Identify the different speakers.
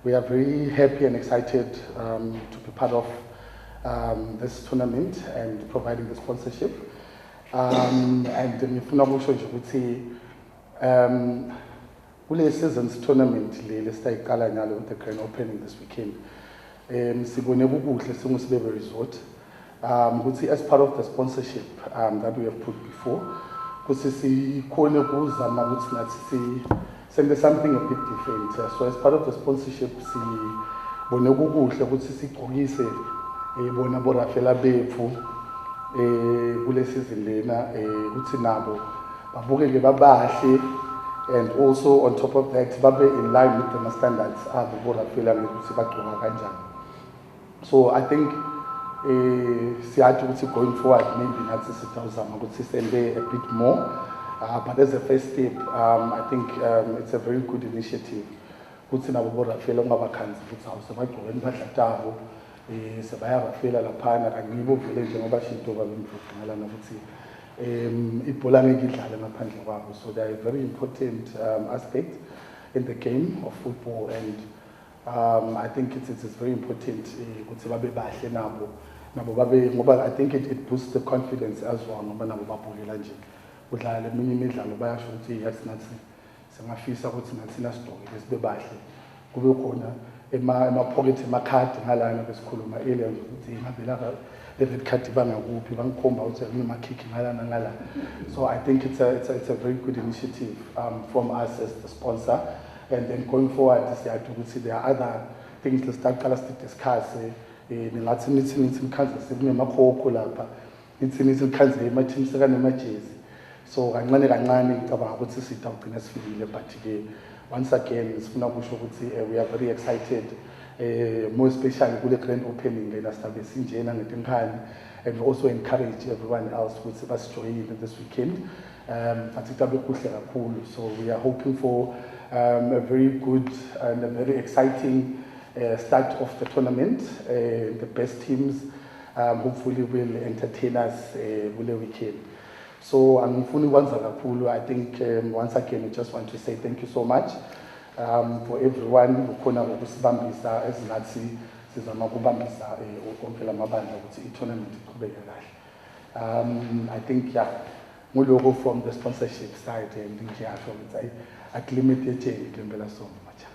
Speaker 1: We are very happy and excited to be part of this tournament and providing the sponsorship. And ngifuna ukusho nje ukuthi kule season's tournament le sitayiqala nyalo with the grand opening this weekend. Sibone kukuhle singuSibebe Resort. Ukuthi as part of the sponsorship that we have put before, ukuthi sikhona ukuzama ukuthi nathi send something a bit different. So as part of the sponsorship, sibone kukuhle ukuthi sigqokise bona boRafaela bethu kule season lena ukuthi nabo babukeke babahle, and also on top of that babe in line with the standards abo boRafaela ukuthi bagqoka kanjani. So I think siyathi ukuthi going forward maybe nathi sitawuzama ukuthi sende a bit more, but as a first step I think it's a very good initiative ukuthi nabo boRafaela ungabakhanzi ukuthi awusebagqoka impahla tabo sebayarafela laphana kangibo vele njengoba shinto babemvumelana ukuthi ibhola ngeke idlale ngaphandle kwabo. So they are a very important aspect in the game of football, and I think it's very important ukuthi babe bahle nabo babe ngoba I think it boosts the confidence as well ngoba nabo babukela nje udlala eminye imidlalo bayasho ukuthi yes nathi singafisa ukuthi nathi nasidokile sibe bahle kube khona ema-pocket emakhadi ngalana besikhuluma earlier ukuthi ngavela le-red card bangakuphi bangikhomba ukuthi kunemakhikhi ngalana ngala. So I think it's a very good initiative from us as the sponsor, and then going forward siyathi ukuthi there are other things lesitaqala sidiscuss ningathi nithi nikhanza sekunemakhokho lapha nithi nikhanza ema-team sekanamajezi. So kancane kancane ngicabanga ukuthi sitawugcina sifikile, but ke once again sifuna ukusho ukuthi we are very excited, more especially kule grand opening lena sizabe sinjena ngetinkani, and we also encourage everyone else ukuthi basijoyine this weekend. But itabe kuhle kakhulu. So we are hoping for a very good and a very exciting start of the tournament. The best teams hopefully will entertain us kule weekend. So angifuni kwanza kakhulu. I think once again we just want to say thank you so much for everyone ukhona ukusibambisa ezingathi sizama ukubambisa konke lamabandla ukuthi i-tournament iqhubeke kahle. I think yeah, nguloko from the sponsorship side and ngiyasho ukuthi aklimited ngempela sonke.